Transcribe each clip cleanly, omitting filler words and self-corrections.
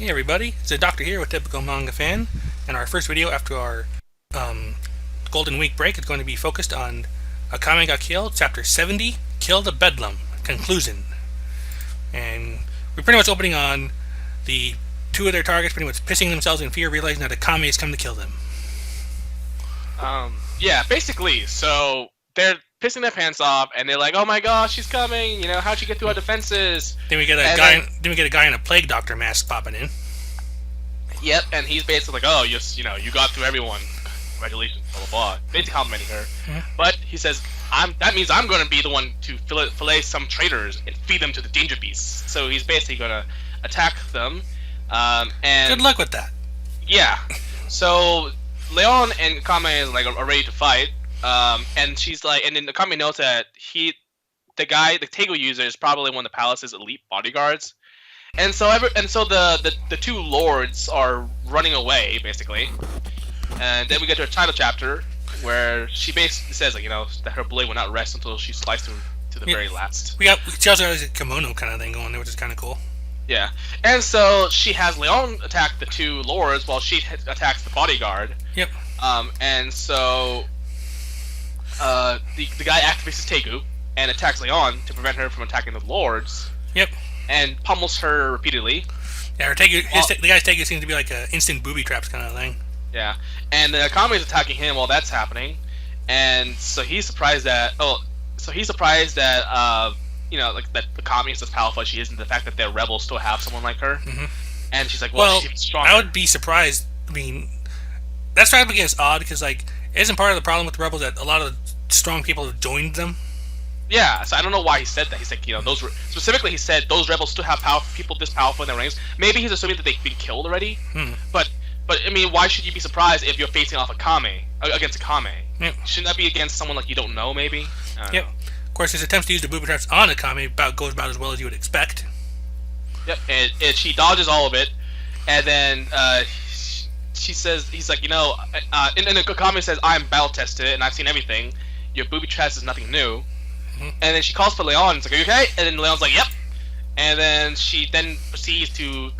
Hey everybody, Zeidoktor here with Typical Manga Fan, and our first video after our Golden Week break is going to be focused on Akame got killed, Chapter 70, Kill the Bedlam, conclusion. And we're pretty much opening on the two of their targets pretty much pissing themselves in fear, realizing that Akame has come to kill them. Yeah, basically. So they're pissing their pants off, and they're like, "Oh my gosh, she's coming! You know, how'd she get through our defenses?" Then we get a guy in a plague doctor mask popping in. Yep, and he's basically like, "Oh, you got through everyone. Congratulations, blah blah blah." Basically complimenting her, but he says, That means I'm going to be the one to fillet some traitors and feed them to the danger beasts." So he's basically going to attack them. And good luck with that. Yeah. So Leon and Akame are ready to fight. And she's like, and then Akame knows that the Tego user is probably one of the palace's elite bodyguards. And so the two lords are running away, basically. And then we get to a title chapter where she basically says, that her blade will not rest until she sliced him to the very last. She also has a kimono kind of thing going there, which is kind of cool. Yeah. And so she has Leon attack the two lords while she attacks the bodyguard. Yep. And so the guy activates his Tegu and attacks Leon to prevent her from attacking the lords. Yep. And pummels her repeatedly. Yeah, the guy's Tegu seems to be like an instant booby traps kind of thing. Yeah. And Akame is attacking him while that's happening. And so he's surprised that that Akame is as powerful as she is, and the fact that their rebels still have someone like her. Mm-hmm. And she's like, well, she's stronger. I would be surprised. I mean, that strategy is odd because, isn't part of the problem with the rebels that a lot of strong people have joined them? Yeah, so I don't know why he said that. He's like, specifically he said those rebels still have people this powerful in their ranks. Maybe he's assuming that they've been killed already. But I mean, why should you be surprised if you're facing off against Akame? Yep. Shouldn't that be against someone like you don't know, maybe? Yep. Of course, his attempts to use the booby traps on Akame goes about as well as you would expect. Yep, and she dodges all of it, and then she says, he's like, and then Akame says, "I'm battle tested and I've seen everything. Your booby traps is nothing new." And then she calls for Leon. It's like, "Are you okay?" And then Leon's like, "Yep." And then she proceeds to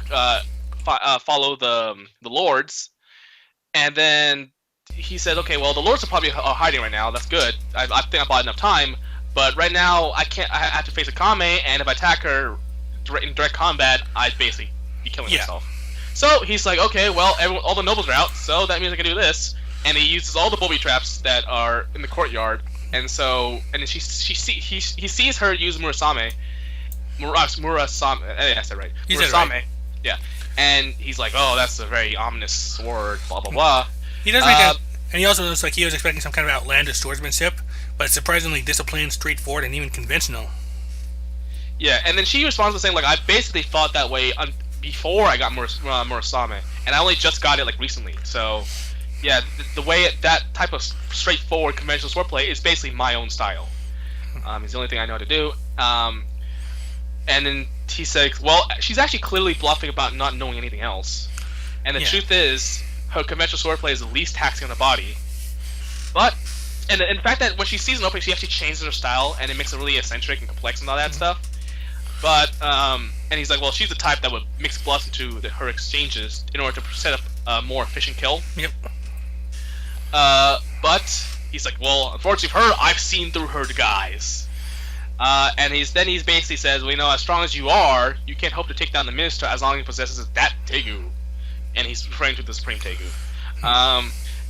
follow the lords, and then he said, "Okay, well, the lords are probably hiding right now. That's good. I think I bought enough time. But right now, I can't. I have to face Akame, and if I attack her in direct combat, I'd basically be killing myself." So he's like, "Okay, well, all the nobles are out, so that means I can do this." And he uses all the booby traps that are in the courtyard, and then he sees her use Murasame. I said right. Murasame. Right. Yeah. And he's like, "Oh, that's a very ominous sword." Blah blah blah. He does and he also looks like he was expecting some kind of outlandish swordsmanship, but it's surprisingly disciplined, straightforward, and even conventional. Yeah, and then she responds by saying, "I basically thought that way before I got Murasame, and I only just got it recently. So, yeah, the way that type of straightforward conventional swordplay is basically my own style. It's the only thing I know how to do." And then he says, "Well, she's actually clearly bluffing about not knowing anything else, and the truth is, her conventional swordplay is the least taxing on the body. But, and the fact that when she sees an opening, she actually changes her style, and it makes it really eccentric and complex and all that stuff. But, and he's like, well, she's the type that would mix bluffs into her exchanges in order to set up a more efficient kill. Yep. But he's like, well, unfortunately for her, I've seen through her disguise. And he basically says, well, as strong as you are, you can't hope to take down the minister as long as he possesses that Tegu." And he's referring to the Supreme Tegu.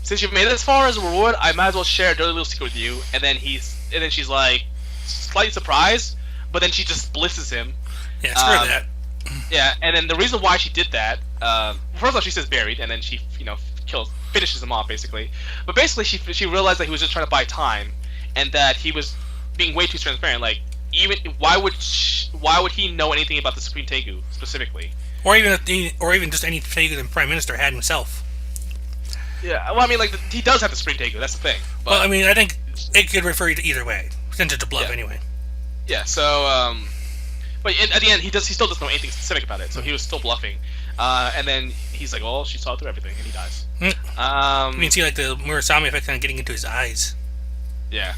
"Since you've made it this far as a reward, I might as well share a dirty little secret with you." And then she's like, slightly surprised, but then she just blisses him. Yeah, screw that. Yeah, and then the reason why she did that, first of all, she says buried, and then she, finishes him off, basically. But basically, she realized that he was just trying to buy time, and that he was being way too transparent. Why would he know anything about the Supreme Tegu specifically? Or even just any Tegu the Prime Minister had himself. Yeah, well, I mean, he does have the Supreme Tegu. That's the thing. But, well, I mean, I think it could refer to either way, since it's a bluff anyway. Yeah. So, but at the end, he still doesn't know anything specific about it. So he was still bluffing. And then he's like, "Oh, she saw through everything," and he dies. You can see the Murasame effect kind of getting into his eyes. Yeah.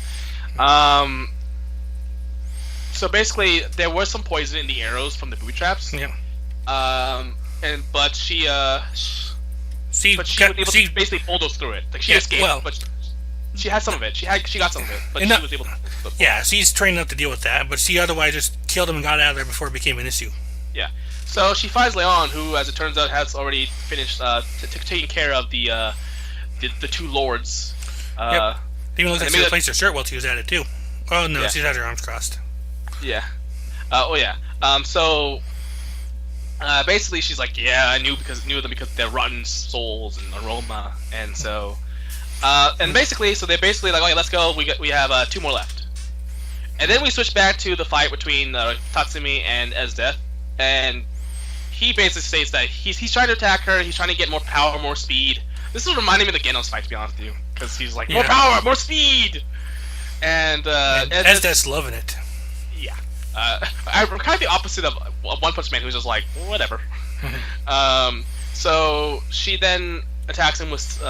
So basically, there was some poison in the arrows from the booby traps. Yeah. but she She was got, able to basically bulldoze through it. Like she escaped, well, but she had some of it. She got some of it, but enough, she was able to. yeah, she's trained enough to deal with that, but she otherwise just killed him and got out of there before it became an issue. Yeah. So she finds Leon, who, as it turns out, has already finished taking care of the two lords. Yep. It even looks like she replaced her shirt while she was at it too. Oh no, yeah. she's had her arms crossed. Yeah. Oh yeah. So basically, she's like, yeah, I knew them because they're rotten souls and aroma, and so and basically, so they're basically like, okay, let's go. We have 2 more left, and then we switch back to the fight between Tatsumi and Esdeath, and he basically states that he's trying to attack her. He's trying to get more power, more speed. This is reminding me of the Genos fight, to be honest with you, because he's like, more power, more speed, and Esdeath's loving it. Yeah. I'm kind of the opposite of One Punch Man, who's just like, whatever. So she then attacks him with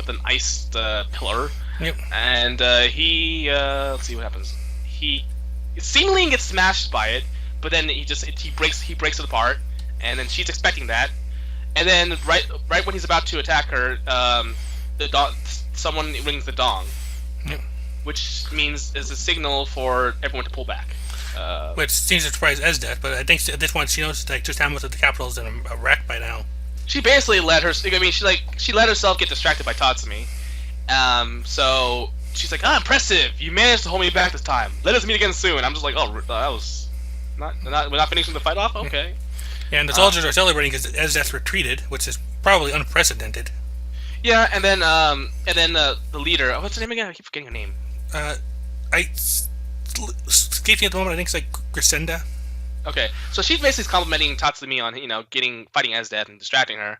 an iced pillar. Yep. And he let's see what happens. He seemingly gets smashed by it, but then he breaks it apart, and then she's expecting that, and then right when he's about to attack her, someone rings the dong. Yep. Which means is a signal for everyone to pull back. Which seems to surprise Esdeath, but I think at this point she knows like just how much of the capital is in a wreck by now. She basically let she let herself get distracted by Tatsumi. So she's like, impressive! You managed to hold me back this time. Let us meet again soon. I'm just like, oh, that was we're not finishing the fight off. Okay. Yeah, and the soldiers are celebrating because Esdeath retreated, which is probably unprecedented. Yeah, and then the leader. What's her name again? I keep forgetting her name. Escaping at the moment, I think it's like Grisenda. Okay, so she's basically complimenting Tatsumi on fighting Esdeath and distracting her,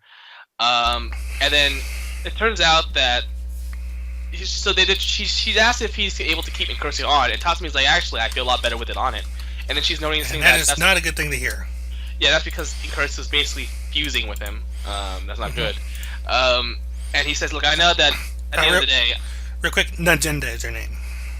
and then it turns out that she's asked if he's able to keep Incursion on, and Tatsumi's like, actually, I feel a lot better with it on it, and then she's noticing that's not a good thing to hear. Yeah, that's because Incursion is basically fusing with him. That's not good. And he says, look, I know that at the end of the day. Real quick, Najenda is her name.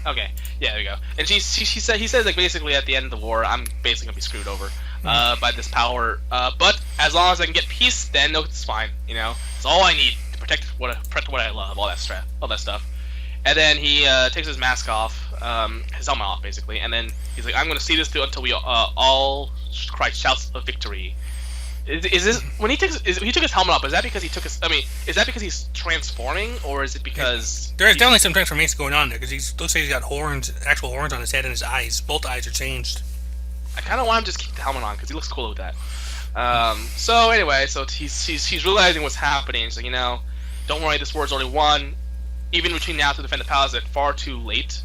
Okay, yeah, there we go. And he says like basically at the end of the war, I'm basically gonna be screwed over by this power. But as long as I can get peace, then no, it's fine. It's all I need to protect what I love, all that stuff. And then he takes his mask off, his helmet off basically, and then he's like, I'm gonna see this through until we all cry shouts of victory. Is this when he took his helmet off? Is that because he took his? I mean, is that because he's transforming, or is it because there's definitely some transformation going on there? Because looks like he's got actual horns on his head, and his eyes, both eyes are changed. I kind of want him to just keep the helmet on because he looks cool with that. So anyway, he's realizing what's happening. So don't worry, this war's already won. Even between now to defend the palace, it's far too late.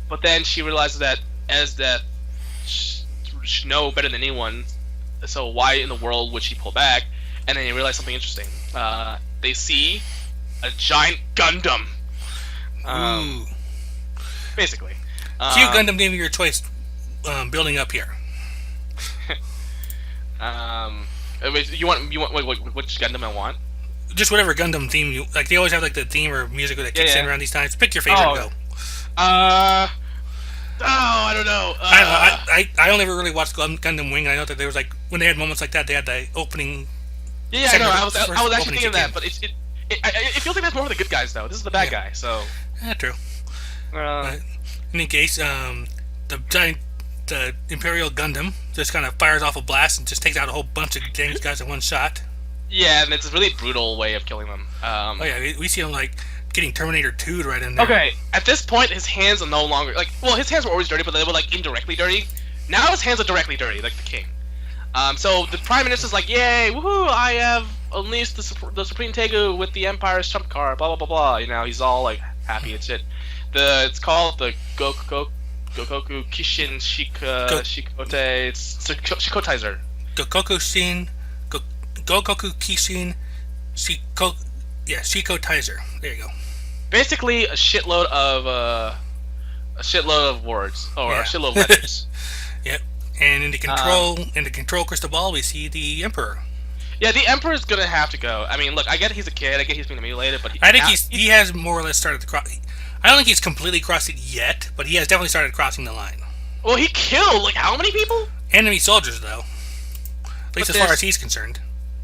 But then she realizes that Esdeath should know better than anyone. So why in the world would she pull back? And then you realize something interesting. They see a giant Gundam. Ooh. Basically. Cute Gundam gave you your choice building up here. You want which Gundam I want? Just whatever Gundam theme you like. They always have like the theme or music that kicks in around these times. Pick your favorite. Go. I don't know. I only ever really watched Gundam Wing. I know that there was like when they had moments like that, they had the opening. Yeah, I know. I was actually thinking of that, but it feels like that's more for the good guys though. This is the bad guy, so. Yeah, true. In any case, the Imperial Gundam just kind of fires off a blast and just takes out a whole bunch of James guys in one shot. Yeah, and it's a really brutal way of killing them. We see him like getting Terminator 2'd right in there. Okay, at this point, his hands are no longer his hands were always dirty, but they were like indirectly dirty. Now his hands are directly dirty, like the king. So the prime minister's like, "Yay, woohoo! I have unleashed the Supreme Tegu with the Empire's trump card." Blah blah blah blah. He's all like happy and shit. It's called the Gokoku Kishin Shikote. It's Shikotaizer. Gokoku Kishin Shikotaizer. There you go. Basically, a shitload of words or a shitload of letters. Yep. And in the control crystal ball, we see the Emperor. Yeah, the Emperor's gonna have to go. I mean, look, I get he's a kid. I get he's being mutilated, but I think he has more or less started to cross. I don't think he's completely crossed it yet, but he has definitely started crossing the line. Well, he killed how many people? Enemy soldiers, though. At least as far as he's concerned.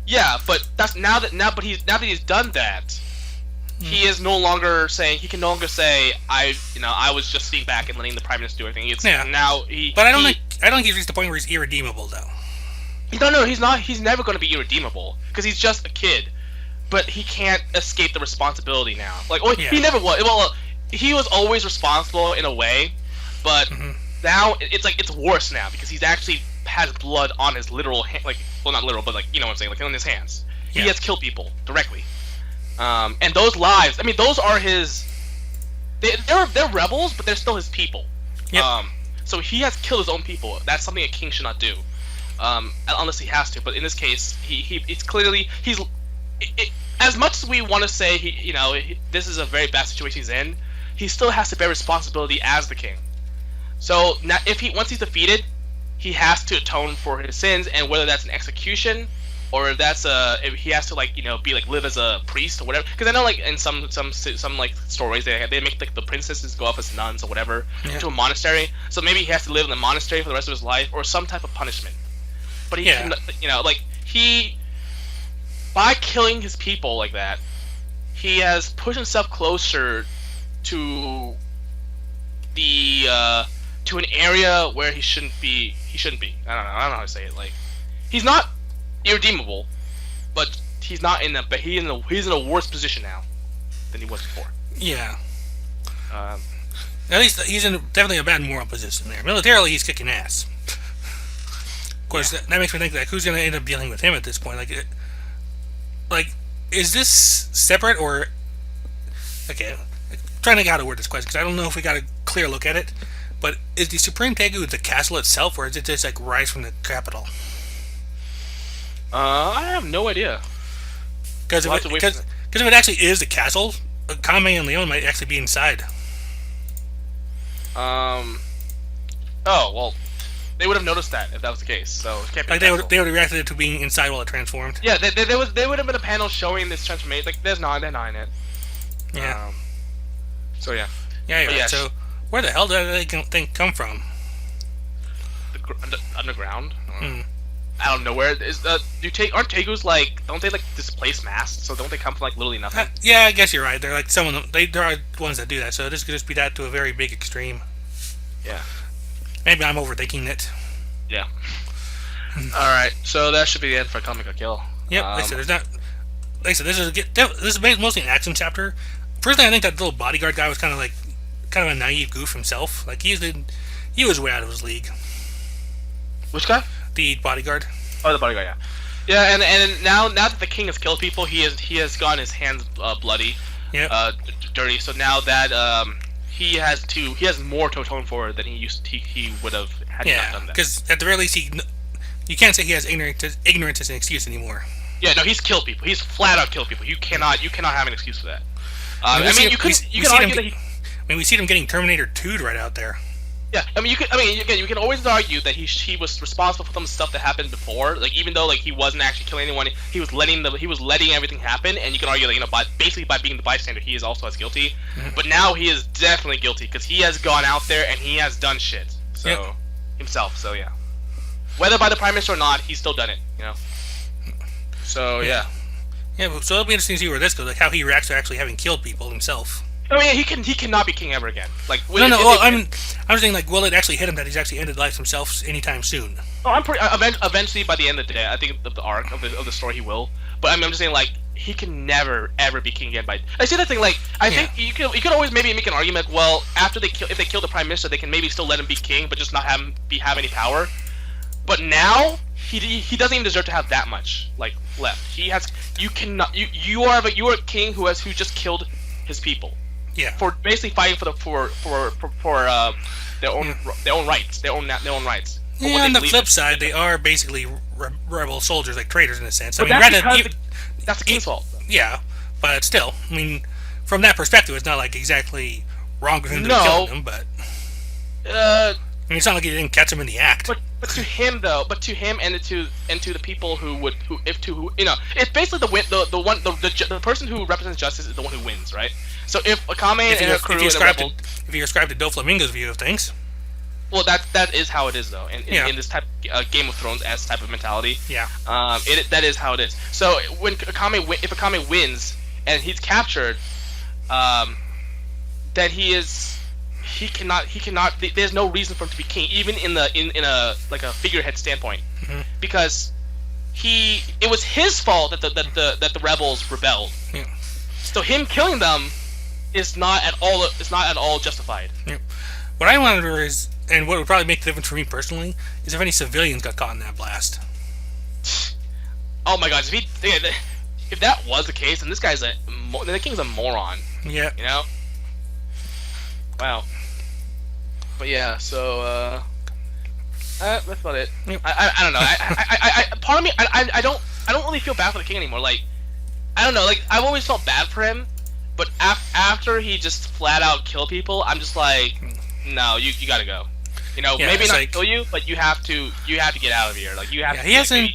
Yeah, but now that he's done that, he is no longer saying he can no longer say I was just sitting back and letting the prime minister do everything. It's now he. But I don't think he's reached the point where he's irredeemable though. No, he's not. He's never going to be irredeemable because he's just a kid. But he can't escape the responsibility now. Like, he never was. Well, he was always responsible in a way, but now it's worse now because he's actually has blood on his literal hand. Like, well, not literal, but like you know what I'm saying, like on his hands. He has killed people directly. And those lives, I mean, those are his. They're rebels, but they're still his people. Yep. So he has killed his own people. That's something a king should not do, unless he has to. But in this case, it's clearly as much as we want to say this is a very bad situation he's in, he still has to bear responsibility as the king. So now, once he's defeated, he has to atone for his sins, and whether that's an execution or if that's if he has to live as a priest or whatever. Because I know like in some like stories they make like the princesses go off as nuns or whatever to a monastery. So maybe he has to live in the monastery for the rest of his life or some type of punishment. But he can, by killing his people like that, he has pushed himself closer to the to an area where he shouldn't be. I don't know how to say it. Like, he's not irredeemable, but he's in a worse position now than he was before. Yeah. At least he's in definitely a bad moral position there. Militarily, he's kicking ass. Of course, that makes me think like who's going to end up dealing with him at this point? Like, is this separate or? Okay, I'm trying to get how to word this question because I don't know if we got a clear look at it. But is the Supreme Tegu the castle itself, or is it just like rise from the capital? I have no idea. Because if it actually is the castle, Akame and Leon might actually be inside. Oh well, they would have noticed that if that was the case. So it can't be. Like they would have reacted to being inside while it transformed. Yeah, there would have been a panel showing this transformation. Like they're not in it. Yeah. So yeah. Yeah. So where the hell did they think come from? The underground. I don't know where is aren't Tegus don't they displace masks? So don't they come from literally nothing? Yeah, I guess you're right. They're like some of them. There are ones that do that. So this could just be that to a very big extreme. Yeah. Maybe I'm overthinking it. Yeah. All right. So that should be the end for Comic Kill. Yep. Like I said, there's not. Like I said, this is mostly an action chapter. Personally, I think that little bodyguard guy was kind of a naive goof himself. Like he was way out of his league. Which guy? The bodyguard. Oh, the bodyguard, yeah. Yeah, and now that the king has killed people, he has gotten his hands bloody, dirty. So now that he has more to atone for than he would have had he not done that. Because at the very least, you can't say he has ignorance as an excuse anymore. Yeah, no, he's killed people. He's flat out killed people. You cannot have an excuse for that. We see them getting Terminator 2'd right out there. Yeah, you can always argue that he was responsible for some stuff that happened before. Like even though he wasn't actually killing anyone, he was letting everything happen. And you can argue that by being the bystander, he is also as guilty. Mm-hmm. But now he is definitely guilty because he has gone out there and he has done shit. So himself. So yeah, whether by the prime minister or not, he's still done it. So yeah. Yeah, so it'll be interesting to see where this goes, like how he reacts to actually having killed people himself. Oh yeah, he cannot be king ever again. I'm just saying, will it actually hit him that he's actually ended life himself anytime soon? Oh, I'm pretty. Eventually, by the end of the day, I think the arc of the story he will. But I'm just saying, he can never ever be king again. I see that thing. I think you could always maybe make an argument. Well, after if they kill the prime minister, they can maybe still let him be king, but just not have any power. But now he doesn't even deserve to have that much left. He has. You cannot. You are a king who just killed his people. Yeah. For basically fighting for their own rights, their own rights. Yeah. On the flip side, they are basically rebel soldiers, like traitors in a sense. But that's the king's fault. Yeah, but still, from that perspective, it's not exactly wrong for him to be killing them. But it's not like he didn't catch him in the act. But to him and to the people it's basically the person who represents justice is the one who wins, right? So if Akame and her crew if you ascribe to Doflamingo's view of things, Well, that is how it is though, Yeah. in this type Game of Thrones s type of mentality. Yeah. That is how it is. So when if Akame wins and he's captured, then he cannot. There's no reason for him to be king, even in a like a figurehead standpoint, because it was his fault that the rebels rebelled. Yeah. So him killing them is not at all justified. Yeah. What I wonder is, and what would probably make the difference for me personally, is if any civilians got caught in that blast. Oh my gosh, if that was the case, then the king's a moron. Yeah. You know? Wow. But yeah, so that's about it. Yep. I don't know. I part of me I don't really feel bad for the king anymore. Like, I don't know. Like, I've always felt bad for him, but after he just flat out killed people, I'm just like, no, you gotta go. You know, Yeah, maybe not like, kill you, but you have to get out of here. Like, you have. Yeah, to,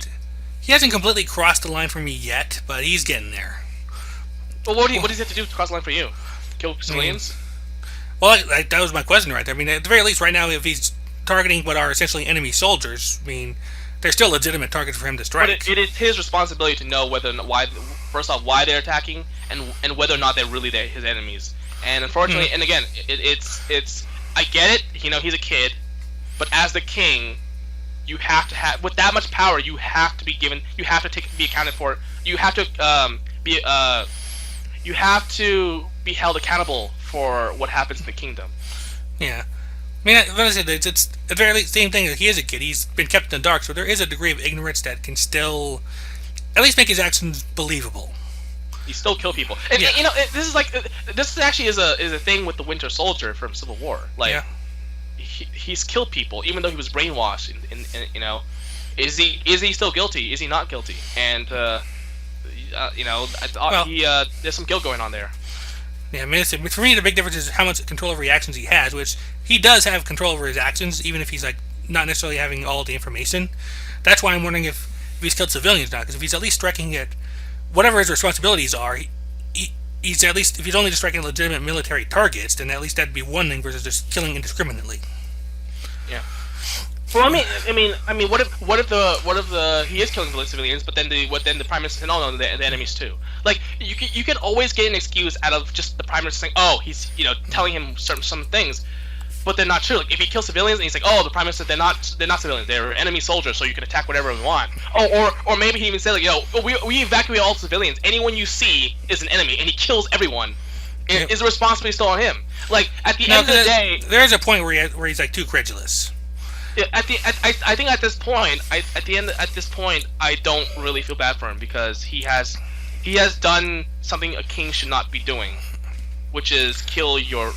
he hasn't completely crossed the line for me yet, but he's getting there. Well, what does he have to do to cross the line for you? Kill civilians? Well, that was my question right there. I mean, at the very least, right now, if he's targeting what are essentially enemy soldiers, I mean, they're still legitimate targets for him to strike. But it is his responsibility to know why they're attacking, and whether or not they're really his enemies. And unfortunately, and again, it's I get it. You know, he's a kid, but as the king, you have to have, with that much power, you have to be given. You have to be accounted for. You have to you have to be held accountable for what happens in the kingdom. Yeah. I mean, what I said, it's at the very least, same thing. He is a kid. He's been kept in the dark, so there is a degree of ignorance that can still at least make his actions believable. He still kill people, and you know, this actually is a thing with the Winter Soldier from Civil War. Like, Yeah. he's killed people even though he was brainwashed. And you know, is he still guilty? Is he not guilty? And you know, there's some guilt going on there. Yeah, I mean, for me, the big difference is how much control over reactions he has, which he does have control over his actions, even if he's like not necessarily having all the information. That's why I'm wondering if he's killed civilians now, because if he's at least striking at whatever his responsibilities are, he's at least, if he's only just striking legitimate military targets, then at least that'd be one thing versus just killing indiscriminately. Yeah. Well, I mean, what if he is killing civilians, but then the prime minister said, no, the enemies too. Like, you can always get an excuse out of just the prime minister saying, oh, he's, you know, telling him some things, but they're not true. Like, if he kills civilians and he's like, oh, the prime minister, they're not civilians, they're enemy soldiers, so you can attack whatever we want. Oh, or maybe he even said, like, we evacuate all civilians. Anyone you see is an enemy, and he kills everyone. Is the responsibility still on him? Like, at the end of the day, there's a point where he's like too credulous. I think at this point, I don't really feel bad for him, because he has done something a king should not be doing, which is kill your.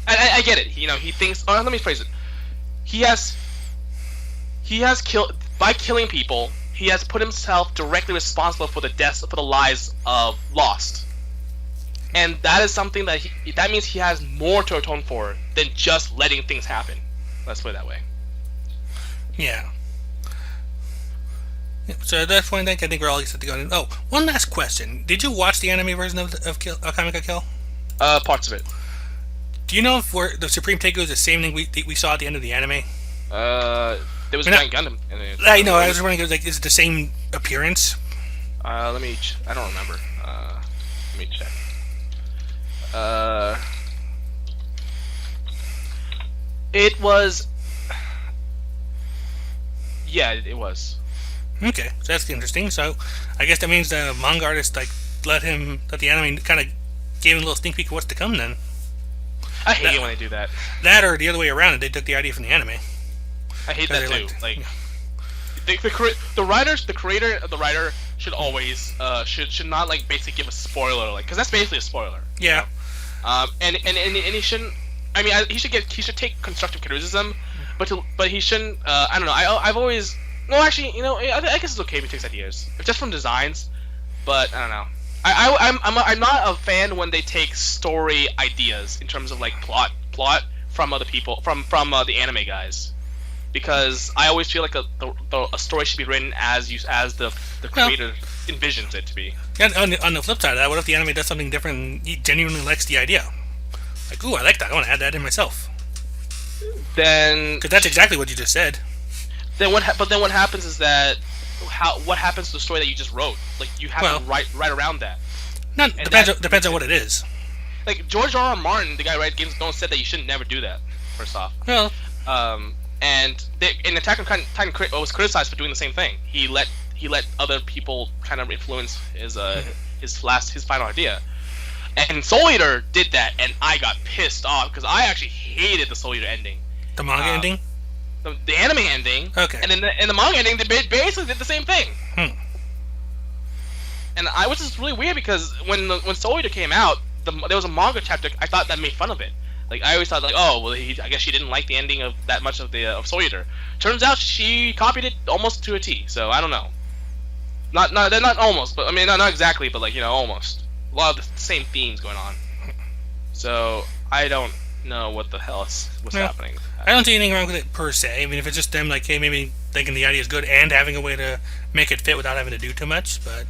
I get it. You know, he thinks. Oh, let me phrase it. He has killed, by killing people. He has put himself directly responsible for the deaths, for the lives of Lost, and that is something that means he has more to atone for than just letting things happen. Let's put it that way. Yeah. So at that point, I think we're all set to go. Oh, one last question. Did you watch the anime version of Akame ga Kill? Parts of it. Do you know if the Supreme Takeover is the same thing we saw at the end of the anime? There was Giant Gundam. I know. I was wondering, like, is it the same appearance? I don't remember. Let me check. It was. Yeah, it was. Okay, so that's interesting. So, I guess that means the manga artist let the anime kind of gave him a little sneak peek of what's to come. Then I hate it when they do that. That, or the other way around, they took the idea from the anime. I hate that too. The creator of the writer should always should not like basically give a spoiler, like, because that's basically a spoiler. Yeah. And he shouldn't. I mean, he should take constructive criticism, but he shouldn't. I don't know. I've always. No, actually, you know, I guess it's okay if he takes ideas, just from designs. But I don't know. I'm not a fan when they take story ideas in terms of like plot from other people, from the anime guys, because I always feel like a story should be written as the creator envisions it to be. Yeah, on the flip side of that, what if the anime does something different and he genuinely likes the idea? Like, ooh, I like that. I want to add that in myself. then Because that's exactly what you just said. then what? But then what happens is that what happens to the story that you just wrote? Like you have to write around that. No, depends on what it is. Like George R. R. Martin, the guy who writes Games of Thrones, said that you should never do that. First off, Well, and Attack on Titan was criticized for doing the same thing. He let other people kind of influence his final idea. And Soul Eater did that, and I got pissed off because I actually hated the Soul Eater ending. the manga ending. The anime ending. Okay. And then in the manga ending, they basically did the same thing. And I was just really weird because when Soul Eater came out, there was a manga chapter. I thought that made fun of it. Like I always thought, like, oh well, I guess she didn't like the ending of that much of the of Soul Eater. Turns out she copied it almost to a T. So I don't know. They're not almost, but I mean not exactly, but like almost. A lot of the same themes going on. So I don't know what the hell was happening. I don't see anything wrong with it per se. I mean, if it's just them, like, hey, maybe thinking the idea is good and having a way to make it fit without having to do too much. But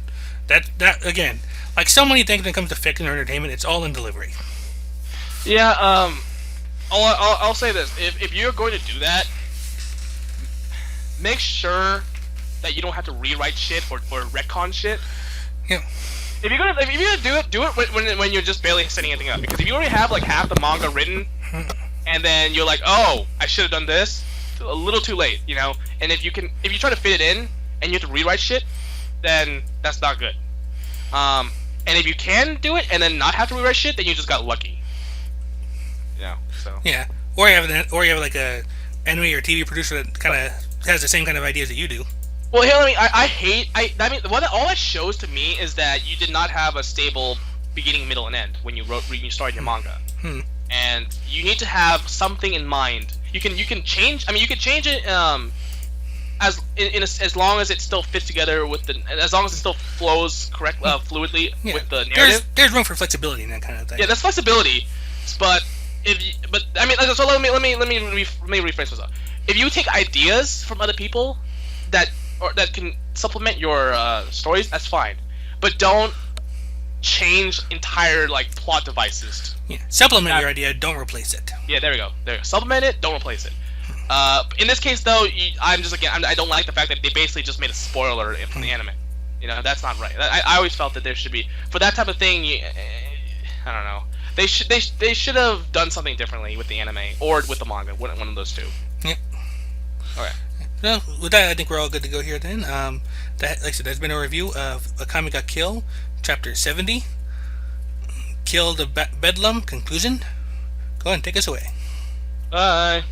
that again, like so many things when it comes to fiction or entertainment, it's all in delivery. Yeah. I'll say this: if you're going to do that, make sure that you don't have to rewrite shit or retcon shit. Yeah. If you're gonna do it when you're just barely setting anything up. Because if you already have like half the manga written, and then you're like, oh, I should have done this, a little too late, And if you try to fit it in and you have to rewrite shit, then that's not good. And if you can do it and then not have to rewrite shit, then you just got lucky. So. Yeah. Or you have like a anime or TV producer that kind of has the same kind of ideas that you do. Well, here, all that shows to me is that you did not have a stable beginning, middle, and end when you started your manga. And you need to have something in mind. You can change. I mean, you can change it as long as it still fits together as long as it still flows fluidly with the narrative. There's room for flexibility in that kind of thing. Yeah, that's flexibility. But I mean, so let me rephrase myself. If you take ideas from other people that can supplement your stories, that's fine. But don't change entire plot devices. Yeah, supplement your idea. Don't replace it. Yeah, there we go. Supplement it. Don't replace it. In this case, though, I don't like the fact that they basically just made a spoiler from the anime. That's not right. I always felt that there should be for that type of thing. I don't know. They should have done something differently with the anime or with the manga. One of those two. Yeah. Okay. Well, with that, I think we're all good to go here then. Like I said, there's been a review of Akame ga Kill, Chapter 70, Kill the Bedlam, Conclusion. Go ahead and take us away. Bye.